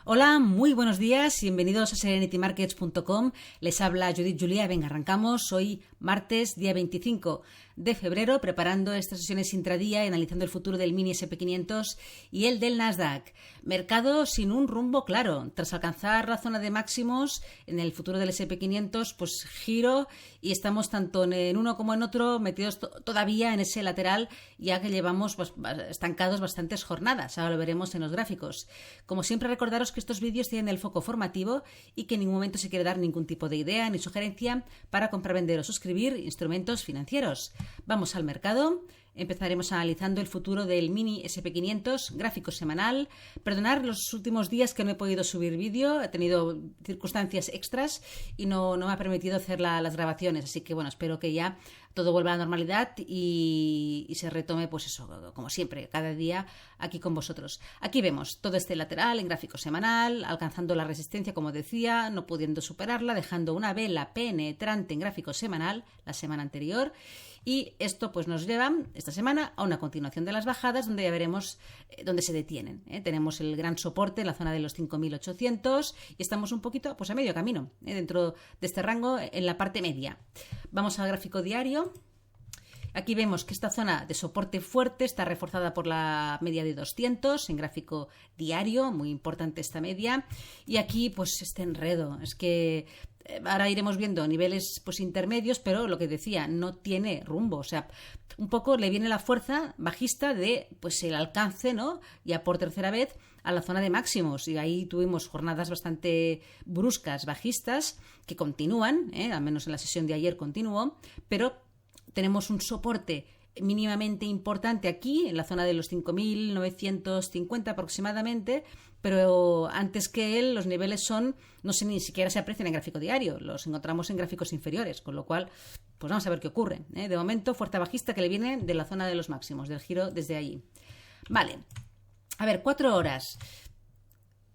Hola, muy buenos días, bienvenidos a serenitymarkets.com. Les habla Judith Julia. Venga, arrancamos hoy martes, día 25 de febrero, preparando estas sesiones intradía y analizando el futuro del mini SP500 y el del Nasdaq. Mercado sin un rumbo claro. Tras alcanzar la zona de máximos en el futuro del SP500, pues giro y estamos tanto en uno como en otro metidos todavía en ese lateral, ya que llevamos estancados bastantes jornadas. Ahora lo veremos en los gráficos. Como siempre, recordaros que estos vídeos tienen el foco formativo y que en ningún momento se quiere dar ningún tipo de idea ni sugerencia para comprar, vender o suscribir instrumentos financieros. Vamos al mercado. Empezaremos analizando el futuro del mini SP500, gráfico semanal. Perdonad los últimos días que no he podido subir vídeo, he tenido circunstancias extras y no me ha permitido hacer las grabaciones, así que bueno, espero que ya todo vuelva a la normalidad y se retome, pues eso, como siempre, cada día aquí con vosotros. Aquí vemos todo este lateral en gráfico semanal, alcanzando la resistencia, como decía, no pudiendo superarla, dejando una vela penetrante en gráfico semanal la semana anterior. Y esto pues nos lleva esta semana a una continuación de las bajadas, donde ya veremos dónde se detienen. Tenemos el gran soporte en la zona de los 5.800 y estamos un poquito pues a medio camino dentro de este rango en la parte media. Vamos al gráfico diario. Aquí vemos que esta zona de soporte fuerte está reforzada por la media de 200 en gráfico diario, muy importante esta media. Y aquí pues este enredo, es que ahora iremos viendo niveles pues intermedios, pero lo que decía, no tiene rumbo. O sea, un poco le viene la fuerza bajista de pues el alcance, ¿no? Ya por tercera vez a la zona de máximos. Y ahí tuvimos jornadas bastante bruscas, bajistas, que continúan, al menos en la sesión de ayer continuó, pero tenemos un soporte mínimamente importante aquí, en la zona de los 5.950 aproximadamente, pero antes que él los niveles son, no sé, ni siquiera se aprecian en gráfico diario, los encontramos en gráficos inferiores, con lo cual, pues vamos a ver qué ocurre. De momento, fuerza bajista que le viene de la zona de los máximos, del giro desde allí. Vale, a ver, 4 horas.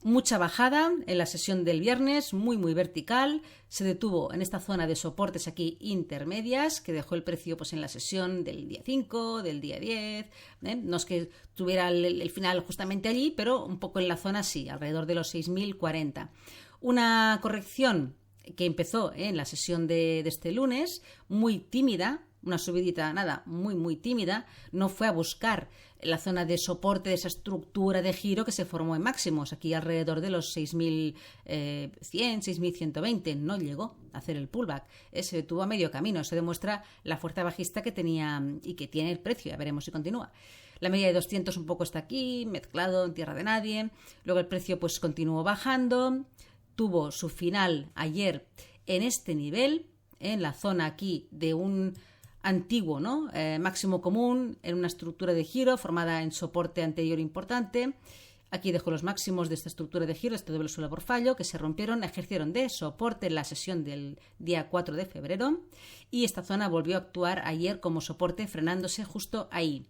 Mucha bajada en la sesión del viernes, muy vertical, se detuvo en esta zona de soportes aquí intermedias, que dejó el precio pues en la sesión del día 5, del día 10, no es que tuviera el final justamente allí, pero un poco en la zona sí, alrededor de los 6.040. Una corrección que empezó en la sesión de este lunes, muy tímida, una subidita, nada, muy tímida, no fue a buscar la zona de soporte de esa estructura de giro que se formó en máximos, aquí alrededor de los 6.100, 6.120, no llegó a hacer el pullback, se detuvo a medio camino, eso demuestra la fuerza bajista que tenía y que tiene el precio, ya veremos si continúa. La media de 200 un poco está aquí, mezclado en tierra de nadie, luego el precio pues continuó bajando, tuvo su final ayer en este nivel, en la zona aquí de un antiguo, ¿no? Máximo común en una estructura de giro formada en soporte anterior importante. Aquí dejo los máximos de esta estructura de giro, este doble suelo por fallo, que se rompieron, ejercieron de soporte en la sesión del día 4 de febrero y esta zona volvió a actuar ayer como soporte frenándose justo ahí.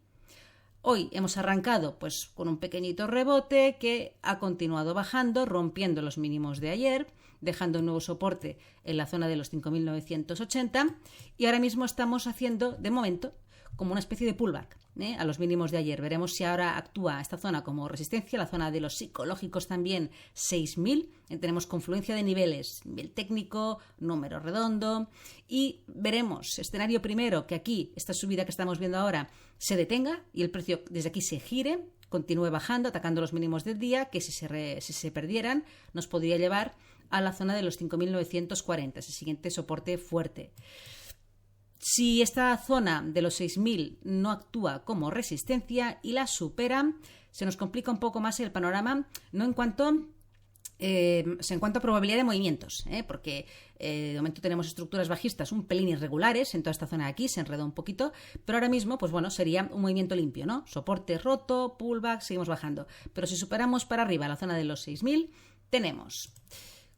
Hoy hemos arrancado pues con un pequeñito rebote que ha continuado bajando, rompiendo los mínimos de ayer, dejando un nuevo soporte en la zona de los 5.980 y ahora mismo estamos haciendo, de momento, como una especie de pullback a los mínimos de ayer. Veremos si ahora actúa esta zona como resistencia, la zona de los psicológicos también 6.000, tenemos confluencia de niveles, nivel técnico, número redondo y veremos, escenario primero, que aquí, esta subida que estamos viendo ahora, se detenga y el precio desde aquí se gire, continúe bajando, atacando los mínimos del día, que si se perdieran nos podría llevar a la zona de los 5.940, ese siguiente soporte fuerte. Si esta zona de los 6.000 no actúa como resistencia y la supera, se nos complica un poco más el panorama, no en cuanto a probabilidad de movimientos, porque de momento tenemos estructuras bajistas un pelín irregulares en toda esta zona de aquí, se enredó un poquito, pero ahora mismo pues bueno, sería un movimiento limpio, ¿no? Soporte roto, pullback, seguimos bajando, pero si superamos para arriba la zona de los 6.000, tenemos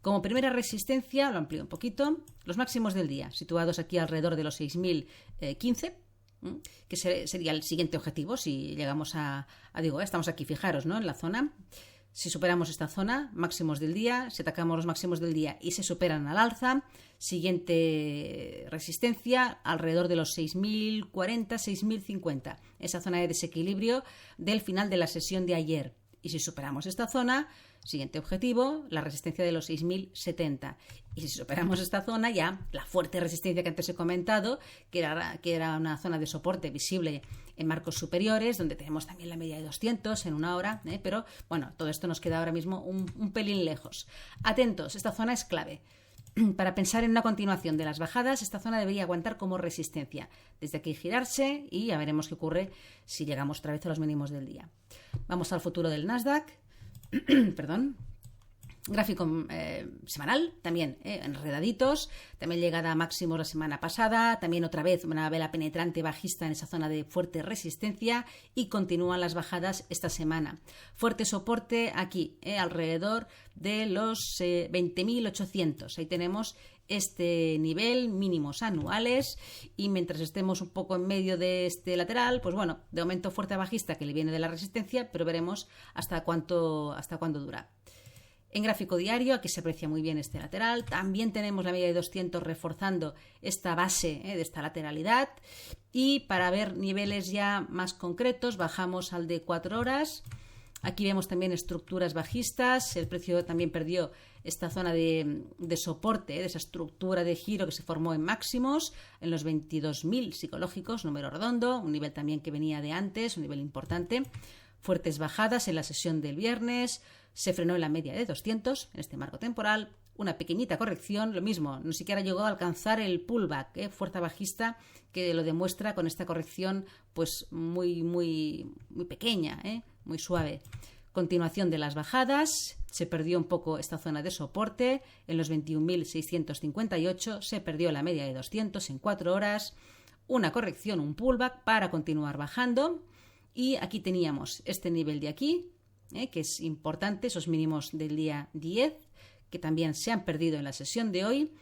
como primera resistencia, lo amplío un poquito, los máximos del día, situados aquí alrededor de los 6.015, que sería el siguiente objetivo si llegamos estamos aquí, fijaros, ¿no? En la zona. Si superamos esta zona, máximos del día, si atacamos los máximos del día y se superan al alza, siguiente resistencia alrededor de los 6.040, 6.050, esa zona de desequilibrio del final de la sesión de ayer. Y si superamos esta zona, siguiente objetivo, la resistencia de los 6.070. Y si superamos esta zona, ya la fuerte resistencia que antes he comentado, que era una zona de soporte visible en marcos superiores, donde tenemos también la media de 200 en una hora, pero bueno, todo esto nos queda ahora mismo un pelín lejos. Atentos, esta zona es clave. Para pensar en una continuación de las bajadas, esta zona debería aguantar como resistencia. Desde aquí girarse y ya veremos qué ocurre si llegamos otra vez a los mínimos del día. Vamos al futuro del Nasdaq. Perdón. Gráfico semanal, también enredaditos, también llegada a máximos la semana pasada, también otra vez una vela penetrante bajista en esa zona de fuerte resistencia y continúan las bajadas esta semana. Fuerte soporte aquí, alrededor de los 20.800, ahí tenemos este nivel, mínimos anuales, y mientras estemos un poco en medio de este lateral, pues bueno, de momento fuerte bajista que le viene de la resistencia, pero veremos hasta cuándo dura. En gráfico diario, aquí se aprecia muy bien este lateral. También tenemos la media de 200 reforzando esta base de esta lateralidad. Y para ver niveles ya más concretos, bajamos al de 4 horas. Aquí vemos también estructuras bajistas. El precio también perdió esta zona de soporte, de esa estructura de giro que se formó en máximos, en los 22.000 psicológicos, número redondo, un nivel también que venía de antes, un nivel importante. Fuertes bajadas en la sesión del viernes. Se frenó en la media de 200 en este marco temporal, una pequeñita corrección, lo mismo, no siquiera llegó a alcanzar el pullback, fuerza bajista, que lo demuestra con esta corrección pues muy pequeña, muy suave. Continuación de las bajadas, se perdió un poco esta zona de soporte, en los 21.658 se perdió la media de 200 en 4 horas, una corrección, un pullback para continuar bajando, y aquí teníamos este nivel de aquí, que es importante, esos mínimos del día 10, que también se han perdido en la sesión de hoy,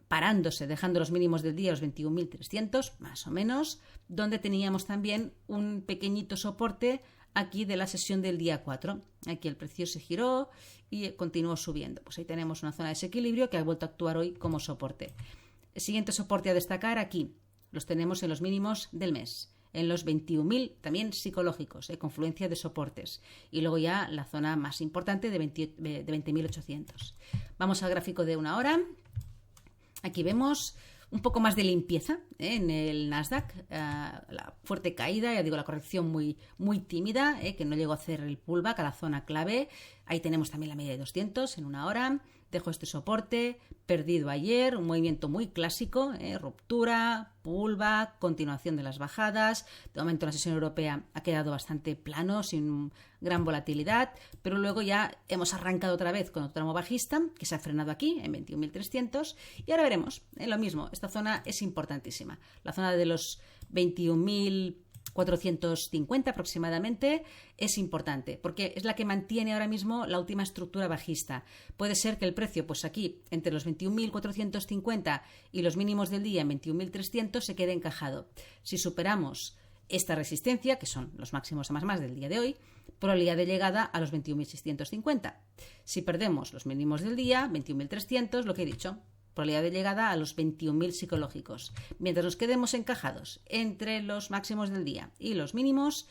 parándose, dejando los mínimos del día, los 21.300, más o menos, donde teníamos también un pequeñito soporte aquí de la sesión del día 4. Aquí el precio se giró y continuó subiendo. Pues ahí tenemos una zona de desequilibrio que ha vuelto a actuar hoy como soporte. El siguiente soporte a destacar aquí, los tenemos en los mínimos del mes. En los 21.000 también psicológicos, confluencia de soportes. Y luego ya la zona más importante de 20.800. Vamos al gráfico de una hora. Aquí vemos un poco más de limpieza en el Nasdaq. La fuerte caída, ya digo, la corrección muy tímida, que no llegó a hacer el pullback a la zona clave. Ahí tenemos también la media de 200 en una hora. Dejo este soporte, perdido ayer, un movimiento muy clásico, ruptura, pullback, continuación de las bajadas. De momento la sesión europea ha quedado bastante plano, sin gran volatilidad, pero luego ya hemos arrancado otra vez con otro tramo bajista, que se ha frenado aquí en 21.300, y ahora veremos, lo mismo, esta zona es importantísima, la zona de los 21.450 aproximadamente es importante porque es la que mantiene ahora mismo la última estructura bajista. Puede ser que el precio, pues aquí, entre los 21.450 y los mínimos del día en 21.300 se quede encajado. Si superamos esta resistencia, que son los máximos a más del día de hoy, probabilidad de llegada a los 21.650. Si perdemos los mínimos del día, 21.300, lo que he dicho, probabilidad de llegada a los 21.000 psicológicos. Mientras nos quedemos encajados entre los máximos del día y los mínimos,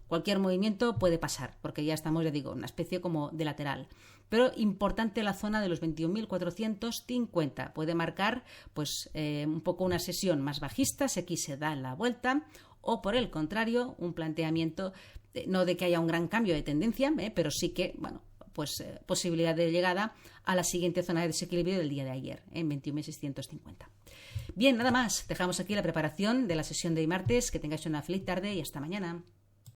cualquier movimiento puede pasar, porque ya estamos, ya digo, en una especie como de lateral. Pero importante la zona de los 21.450. Puede marcar pues un poco una sesión más bajista, si aquí se da la vuelta, o por el contrario, un planteamiento, no de que haya un gran cambio de tendencia, pero sí que, bueno, pues posibilidad de llegada a la siguiente zona de desequilibrio del día de ayer, en 21.650. Bien, nada más. Dejamos aquí la preparación de la sesión de hoy martes. Que tengáis una feliz tarde y hasta mañana.